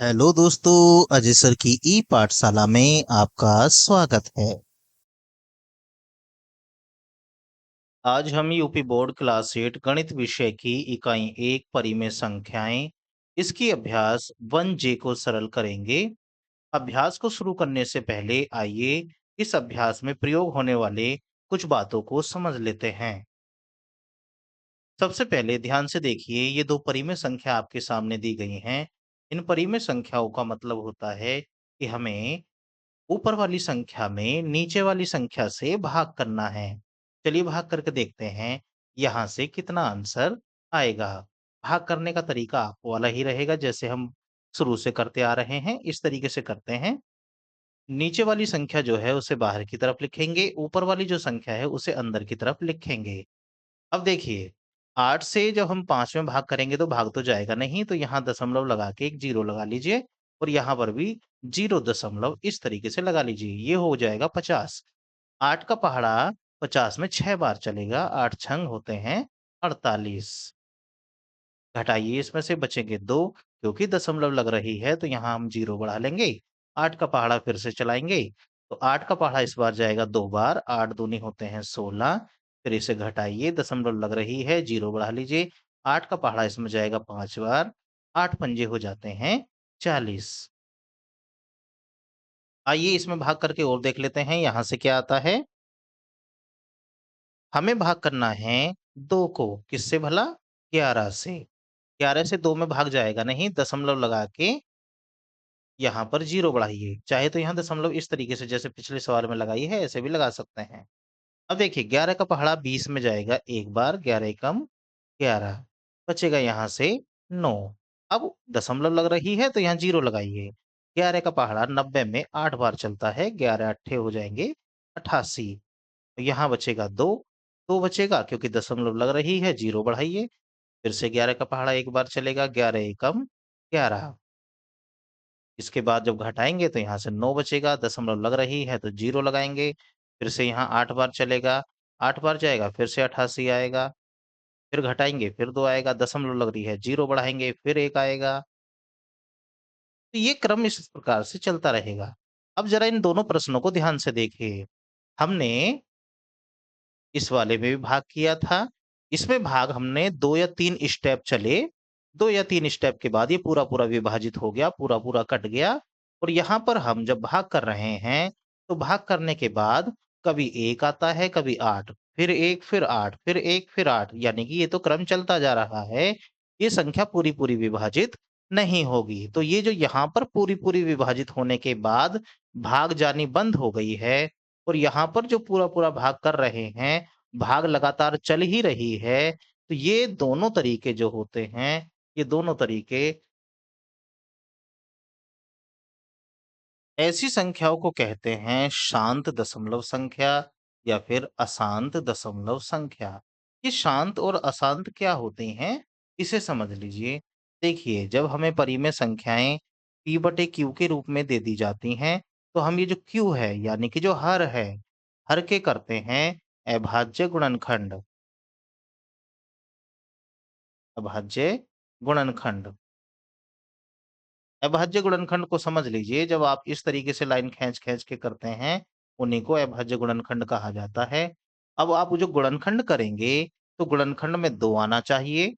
Hello दोस्तों, Ajay sir की ई पाठशाला में आपका स्वागत है। आज हम यूपी बोर्ड क्लास 8 गणित विषय की इकाई 1 परिमेय संख्याएं इसकी अभ्यास 1J को सरल करेंगे। अभ्यास को शुरू करने से पहले आइए इस अभ्यास में प्रयोग होने वाले कुछ बातों को समझ लेते हैं। सबसे पहले ध्यान से देखिए, ये दो परिमेय संख्या आपके सामने दी गई हैं। इन परिमेय संख्याओं का मतलब होता है कि हमें ऊपर वाली संख्या में नीचे वाली संख्या से भाग करना है। चलिए भाग करके देखते हैं यहाँ से कितना आंसर आएगा। भाग करने का तरीका आपको वाला ही रहेगा जैसे हम शुरू से करते आ रहे हैं, इस तरीके से करते हैं। नीचे वाली संख्या जो है उसे बाहर की तरफ लिखेंगे, ऊपर वाली जो संख्या है उसे अंदर की तरफ लिखेंगे। अब देखिए, 8 से जब हम 5 में भाग करेंगे तो भाग तो जाएगा नहीं, तो यहाँ दशमलव लगा के एक 0 लगा लीजिए और यहाँ पर भी 0 दशमलव इस तरीके से लगा लीजिए, ये हो जाएगा 50। 8 का पहाड़ा 50 में 6 बार चलेगा, 8 छंग होते हैं 48। घटाइए, इसमें से बचेंगे 2 क्योंकि दशमलव लग रही है तो यहाँ हम 0 बढ़ा लेंगे। 8 का पहाड़ा फिर से चलाएंगे, तो 8 का पहाड़ा इस बार जाएगा 2 बार, 8 दूनी होते हैं 16। फिर इसे घटाइए, दशमलव लग रही है, 0 बढ़ा लीजिए। 8 का पहाड़ा इसमें जाएगा 5 बार, 8 पंजे हो जाते हैं 40। आइए इसमें भाग करके और देख लेते हैं, यहाँ से क्या आता है। हमें भाग करना है 2 को, किससे भला? 11 से। 11 से 2 में भाग जाएगा नहीं, दशमलव लगा के यहाँ पर 0 बढ़ाइए। चाहे तो यहाँ दशमलव इस तरीके से जैसे पिछले सवाल में लगाई है, ऐसे भी लगा सकते हैं। अब देखिए 11 का पहाड़ा 20 में जाएगा एक बार, 11 एकम 11, बचेगा यहाँ से 9। अब दशमलव लग रही है तो यहाँ 0 लगाइए। 11 का पहाड़ा 90 में 8 बार चलता है, 11 अट्ठे हो जाएंगे 88। यहाँ बचेगा 2, 2 बचेगा क्योंकि दशमलव लग रही है, 0 बढ़ाइए। फिर से 11 का पहाड़ा एक बार चलेगा, 11 एकम 11। इसके बाद जब घटाएँगे तो यहाँ से 9 बचेगा, दशमलव लग रही है तो 0 लगाएँगे। फिर से यहाँ 8 बार चलेगा, 8 बार जाएगा, फिर से 88 आएगा। फिर घटाएँगे, फिर 2 आएगा, दशमलव लग रही है, 0 बढ़ाएँगे, फिर 1 आएगा। तो ये क्रम इस प्रकार से चलता रहेगा। अब ज़रा इन दोनों प्रश्नों को ध्यान से देखिए। हमने इस वाले में भी भाग किया था। इसमें भाग हमने 2 या 3 स्टेप चले, 2 या 3 स्टेप के बाद ये पूरा-पूरा विभाजित हो गया, पूरा-पूरा कट गया और यहाँ पर हम जब भाग कर रहे हैं, तो भाग करने के बाद कभी 1 आता है, कभी 8, फिर 1, फिर 8, फिर 1, फिर 8 यानी कि ये तो क्रम चलता जा रहा है। ये संख्या पूरी-पूरी विभाजित नहीं होगी। तो ये जो यहाँ पर पूरी-पूरी विभाजित होने के बाद भाग जानी बंद हो गई है और यहाँ पर जो पूरा-पूरा भाग कर रहे हैं, भाग लगातार चल ही रही है, तो ये दोनों तरीके जो होते हैं, ये दोनों तरीके ऐसी संख्याओं को कहते हैं शांत दशमलव संख्या या फिर अशांत दशमलव संख्या। ये शांत और अशांत क्या होती हैं, इसे समझ लीजिए। देखिए, जब हमें परिमेय संख्याएँ p बटे q के रूप में दे दी जाती हैं, तो हम ये जो q है, यानी कि जो हर है, हर के करते हैं अभाज्य गुणनखंड। अभाज्य गुणनखंड। अभाज्य गुणनखंड को समझ लीजिए, जब आप इस तरीके से लाइन खींच-खींच के करते हैं, उन्हीं को अभाज्य गुणनखंड कहा जाता है। अब आप जो गुणनखंड करेंगे, तो गुणनखंड में 2 आना चाहिए,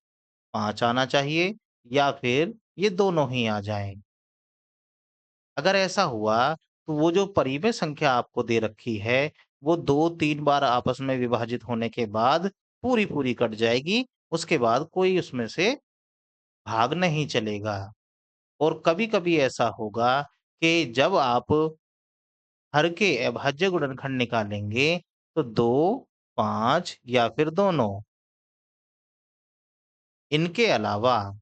5 आना चाहिए या फिर ये दोनों ही आ जाएँ। अगर ऐसा हुआ, तो वो जो परिमेय संख्या आपको दे रखी है, वो 2-3 बार आपस में विभाजित होने के बाद पूरी-पूरी कट जाएगी, उसके बाद कोई उसमें से भाग नहीं चलेगा। और कभी-कभी ऐसा होगा कि जब आप हर के अभाज्य गुणनखंड निकालेंगे तो 2, 5 या फिर दोनों। इनके अलावा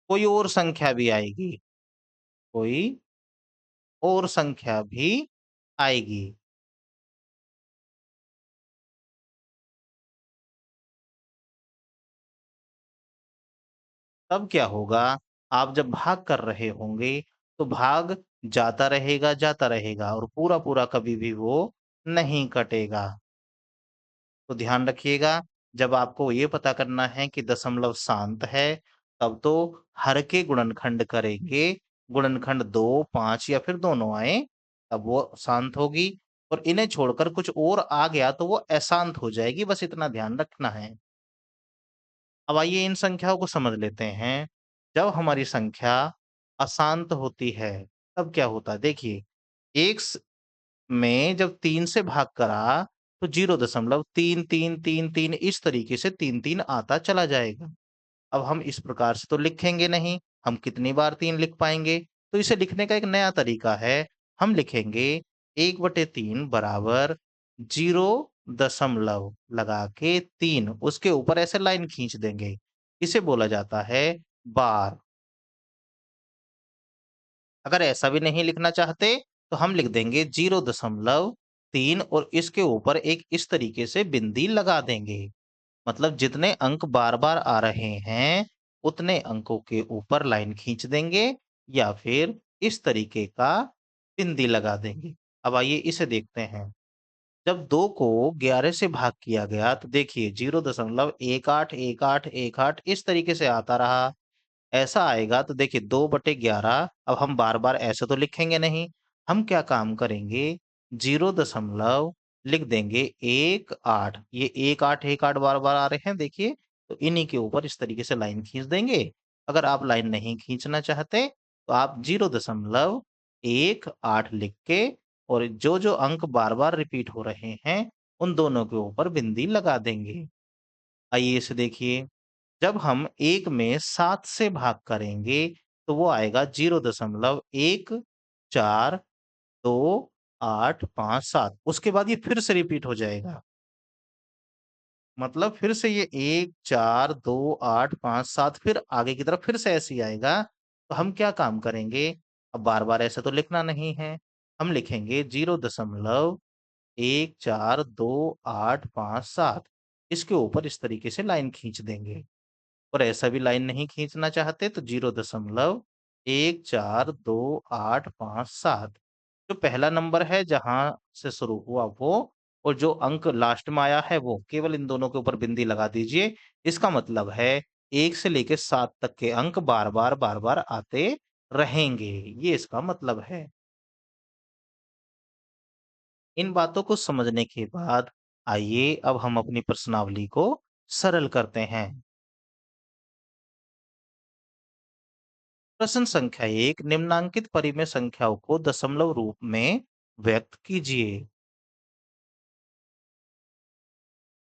कोई और संख्या भी आएगी, कोई और संख्या भी आएगी। तब क्या होगा, आप जब भाग कर रहे होंगे, तो भाग जाता रहेगा और पूरा-पूरा कभी भी वो नहीं कटेगा। तो ध्यान रखिएगा, जब आपको ये पता करना है कि दशमलव शांत है, तब तो हर के गुणनखंड करेंगे, गुणनखंड 2, 5 या फिर दोनों आए, तब वो शांत होगी और इन्हें छोड़कर कुछ और आ गया तो वो अशांत हो जाएगी, बस इतना ध्यान रखना है। अब आइए इन संख्याओं को समझ लेते हैं। जब हमारी संख्या अशांत होती है, तब क्या होता है? देखिए, 1 में जब 3 से भाग करा, तो 0.3333 इस तरीके से 3-3 आता चला जाएगा। अब हम इस प्रकार से तो लिखेंगे नहीं, हम कितनी बार 3 लिख पाएँगे? तो इसे लिखने का एक नया तरीका है, हम लिखेंगे 1/3 बराबर 0 दशमलव लगा के 3 उसके ऊपर ऐसे लाइन खींच देंगे। इसे बोला जाता है बार। अगर ऐसा भी नहीं लिखना चाहते, तो हम लिख देंगे 0.3 और इसके ऊपर एक इस तरीके से बिंदी लगा देंगे। मतलब जितने अंक बार-बार आ रहे हैं, उतने अंकों के ऊपर लाइन खींच देंगे या फिर इस तरीके का बिंदी लगा देंगे। अब आइए इसे देखते हैं। जब 2 को 11 से भाग किया गया, तो देखिए 0.181818 इस तरीके से आता रहा। ऐसा आएगा तो देखिए 2/11 अब हम बार-बार ऐसे तो लिखेंगे नहीं, हम क्या काम करेंगे 0 दशमलव लिख देंगे 18 ये 1818 बार-बार आ रहे हैं देखिए, तो इन्हीं के ऊपर इस तरीके से लाइन खींच देंगे। अगर आप लाइन नहीं खींचना चाहते, तो आप 0.18 लिख के और जो-जो अंक बार-बार रिपीट हो रहे हैं, उन दोनों के ऊपर बिंदी लगा देंगे। आइए इसे देखिए। जब हम 1 में 7 से भाग करेंगे, तो वो आएगा 0.142857 उसके बाद ये फिर से रिपीट हो जाएगा। मतलब फिर से ये 1, 4, 2, 8, 5, 7 फिर आगे की तरफ फिर से ऐसे ही आएगा। तो हम क्या काम करेंगे, अब बार-बार ऐसे तो लिखना नहीं है। हम लिखेंगे 0.142857 इसके ऊपर इस तरीके से लाइन खींच देंगे। और ऐसा भी लाइन नहीं खींचना चाहते तो 0.142857 जो पहला नंबर है जहाँ से शुरू हुआ वो और जो अंक लास्ट में आया है वो केवल इन दोनों के ऊपर बिंदी लगा दीजिए। इसका मतलब है 1 से लेके 7 तक के अंक बार-बार, बार-बार आते रहेंगे। ये इसका मतलब है। इन बातों को समझने के बाद आइए अब हम अपनी प्रश्नावली को सरल करते हैं। प्रश्न संख्या 1 निम्नांकित परिमेय संख्याओं को दशमलव रूप में व्यक्त कीजिए।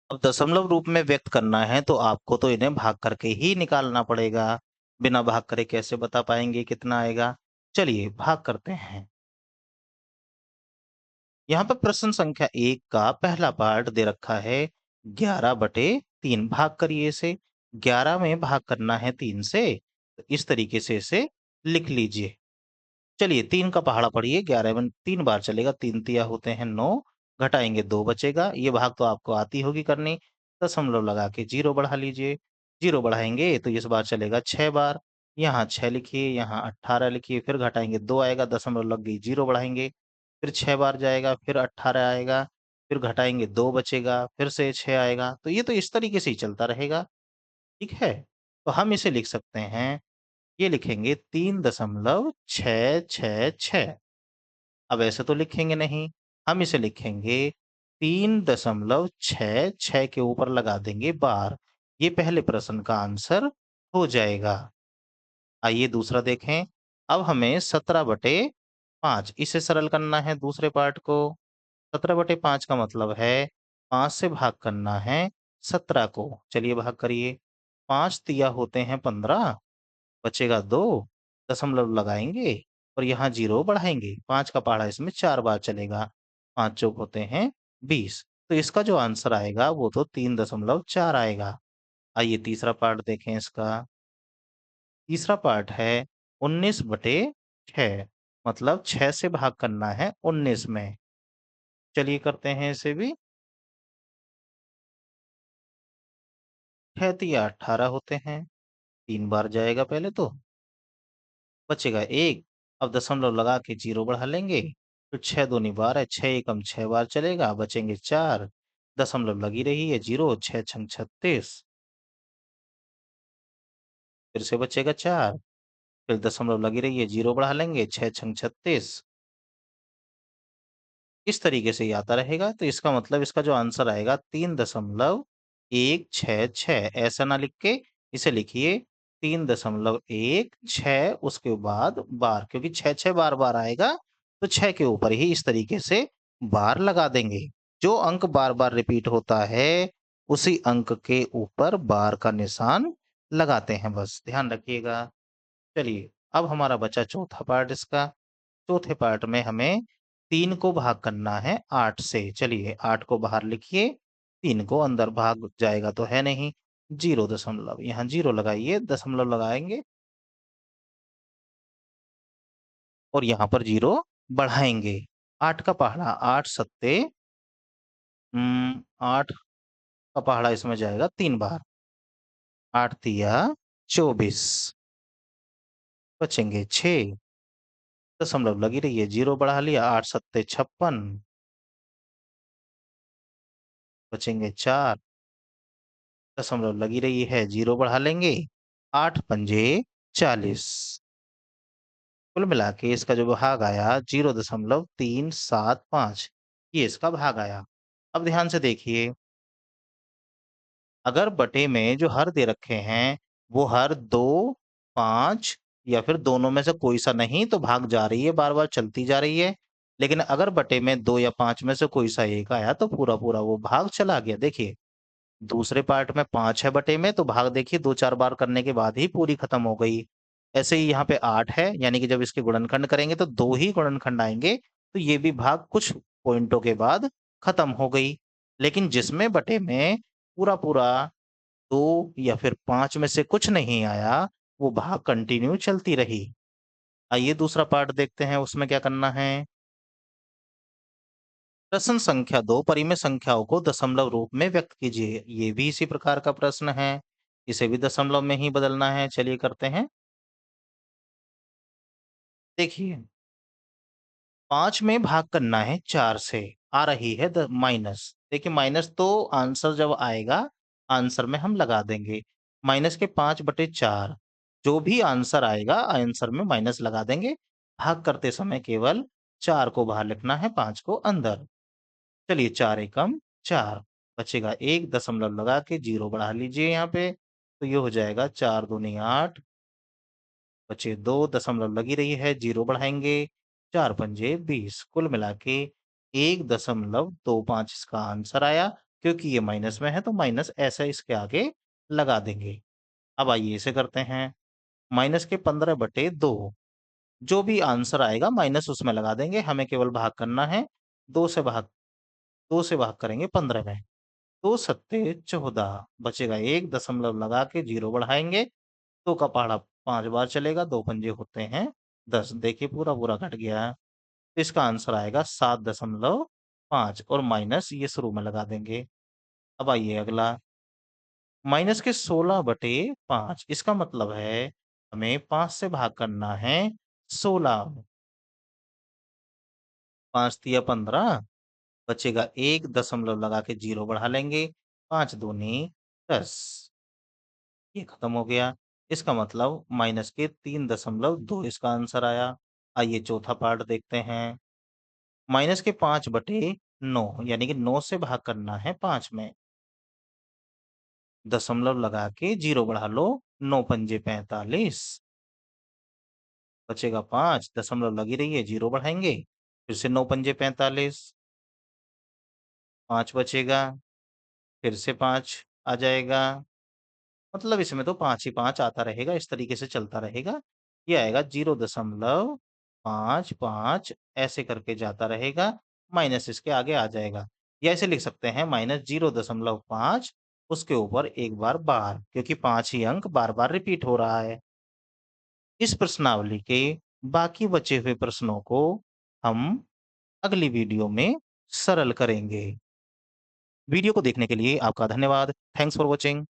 अब दशमलव रूप में व्यक्त करना है तो आपको तो इन्हें भाग करके ही निकालना पड़ेगा। बिना भाग करे कैसे बता पाएंगे कितना आएगा? चलिए भाग करते हैं। यहाँ पर प्रश्न संख्या 1 का पहला पार्ट दे रखा है 11/3 भाग करिए इसे। 11 में भाग करना है 3 से, तो इस तरीके से इसे लिख लीजिए। चलिए 3 का पहाड़ा पढ़िए 11 में 3 बार चलेगा 3 तिया होते हैं 9 घटाएँगे 2 बचेगा। ये भाग तो आपको आती होगी करनी। दशमलव लगा के 0 बढ़ा लीजिए। 0 बढ़ाएँगे तो इस बार चलेगा 6 बार। यहाँ 6 लिखिए, यहाँ 18 लिखिए, फिर घटाएँगे 2 आएगा, दशमलव लग गई 0 बढ़ाएँगे। फिर 6 बार जाएगा, फिर 18 आएगा, फिर घटाएँगे 2 बचेगा, फिर से 6 आएगा। तो ये तो इस तरीके से ही चलता रहेगा, ठीक है? तो हम इसे लिख सकते हैं, ये लिखेंगे 3.666 अब ऐसे तो लिखेंगे नहीं, हम इसे लिखेंगे 3.66 के ऊपर लगा देंगे बार। ये पहले प्रश्न का आंसर हो जाएगा। आइए दूसरा देखें। अब हमें 17/5 इसे सरल करना है दूसरे पार्ट को। 17/5 का मतलब है 5 से भाग करना है 17 को। चलिए भाग करिए। 5 तिया होते हैं 15 बचेगा 2 दशमलव लगाएँगे और यहाँ 0 बढ़ाएँगे। 5 का पहाड़ा इसमें 4 बार चलेगा। 5 चौक होते हैं 20 तो इसका जो आंसर आएगा वो तो 3.4 आएगा। आइए तीसरा पार्ट देखें इसका। तीसरा पार्ट है 19/6 मतलब 6 से भाग करना है 19 में। चलिए करते हैं इसे भी। 6 तिया 18 होते हैं, 3 बार जाएगा पहले तो। बचेगा 1 अब दशमलव लगा के 0 बढ़ा लेंगे, फिर 6 दूनी 12 6 एकम 6 बार चलेगा, बचेंगे 4 दशमलव लगी रही है 0, 6 छंग 36, फिर से बचेगा 4, फिर दशमलव लगी रही है 0 बढ़ा लेंगे 6 छंग 36, इस तरीके से ये आता रहेगा। तो इसका मतलब इसका जो आंसर आएगा 3.166, ऐसा ना लिख के इसे लिखिए 3.166 उसके बाद बार, क्योंकि 6 बार-बार आएगा तो 6 के ऊपर ही इस तरीके से बार लगा देंगे। जो अंक बार-बार रिपीट होता है, उसी अंक के ऊपर बार का निशान लगाते हैं बस, ध्यान रखिएगा। चलिए, अब हमारा बचा चौथा पार्ट इसका। चौथे पार्ट में हमें 3 को भाग करना है 8 से। चलिए 8 को बाहर लिखिए, 3 को अंदर भाग जाएगा तो है नहीं। 0 दशमलव, यहाँ 0 लगाइए, दशमलव लगाएँगे और यहाँ पर 0 बढ़ाएँगे। 8 का पहाड़ा 8 सत्ते 8 का पहाड़ा इसमें जाएगा 3 बार। 8 तिया 24, बचेंगे 6, दशमलव लगी रही है, 0 बढ़ा लिया, 8 सत्ते 56, बचेंगे 4, दशमलव लगी रही है, 0 बढ़ा लेंगे, 8 पंजे 40, कुल मिला के इसका जो भाग आया 0.375, ये इसका भाग आया। अब ध्यान से देखिए, अगर बटे में जो हर दे रखे हैं, वो हर 2, 5 या फिर दोनों में से कोई सा नहीं तो भाग जा रही है, बार-बार चलती जा रही है। लेकिन अगर बटे में 2 या 5 में से कोई सा एक आया तो पूरा-पूरा वो भाग चला गया। देखिए, दूसरे पार्ट में 5 है बटे में, तो भाग देखिए 2-4 बार करने के बाद ही पूरी खत्म हो गई। ऐसे ही यहाँ पे 8 है, यानी कि जब इसके गुणनखंड करेंगे तो 2 ही गुणनखंड आएँगे, तो ये भी भाग कुछ पॉइंटों के बाद खत्म हो गई। लेकिन जिसमें बटे में पूरा-पूरा 2 या फिर 5 में से कुछ नहीं आया, वो भाग कंटिन्यू चलती रही। आइए दूसरा पार्ट देखते हैं, उसमें क्या करना है। प्रश्न संख्या 2, परिमेय संख्याओं को दशमलव रूप में व्यक्त कीजिए। ये भी इसी प्रकार का प्रश्न है। इसे भी दशमलव में ही बदलना है। चलिए करते हैं। देखिए, 5 में भाग करना है 4 से, आ रही है द माइनस। देखिए माइनस तो आंसर जब आएगा, आंसर में हम लगा देंगे। माइनस के 5/4, जो भी आंसर आएगा, आंसर में माइनस लगा देंगे। भाग करते समय केवल 4 को बाहर लिखना है, 5 को अंदर। चलिए 4 एकम 4, बचेगा 1, दशमलव लगा के 0 बढ़ा लीजिए यहाँ पे, तो ये हो जाएगा 4 दूनी 8, बचे 2, दशमलव लगी रही है, 0 बढ़ाएँगे, 4 पंजे 20, कुल मिला के 1.25 इसका आंसर आया। क्योंकि ये माइनस में है तो माइनस ऐसे इसके आगे लगा देंगे। अब आइए इसे करते हैं। माइनस के 15/2, जो भी आंसर आएगा माइनस उसमें लगा देंगे, हमें केवल भाग करना है। 2 से भाग 2 से भाग करेंगे 15 में। 2 सत्ते 14, बचेगा 1, दशमलव लगा के 0 बढ़ाएँगे, 2 का पहाड़ा 5 बार चलेगा, 2 पंजे होते हैं 10। देखिए पूरा-पूरा कट गया। तो इसका आंसर आएगा 7.5 और माइनस ये शुरू में लगा देंगे। अब आइए अगला, माइनस के 16/5, इसका मतलब है हमें 5 से भाग करना है 16, 5 तिया 15, बचेगा 1, दशमलव लगा के 0 बढ़ा लेंगे, 5 दूनी 10, ये खत्म हो गया। इसका मतलब माइनस के 3.2 इसका आंसर आया। आइए चौथा पार्ट देखते हैं। माइनस के 5/9, यानी कि 9 से भाग करना है 5 में। दशमलव लगा के 0 बढ़ा लो, 9 पंजे 45, बचेगा 5, दशमलव लगी रही है, 0 बढ़ाएँगे, फिर से 9 पंजे 45, 5 बचेगा, फिर से 5 आ जाएगा। मतलब इसमें तो 5 ही 5 आता रहेगा, इस तरीके से चलता रहेगा। ये आएगा 0.55 ऐसे करके जाता रहेगा, माइनस इसके आगे आ जाएगा। या ऐसे लिख सकते हैं माइनस 0.5 उसके ऊपर एक बार बार, क्योंकि 5 ही अंक बार-बार रिपीट हो रहा है। इस प्रश्नावली के बाकी बचे हुए प्रश्नों को हम अगली वीडियो में सरल करेंगे। वीडियो को देखने के लिए आपका धन्यवाद। Thanks for watching.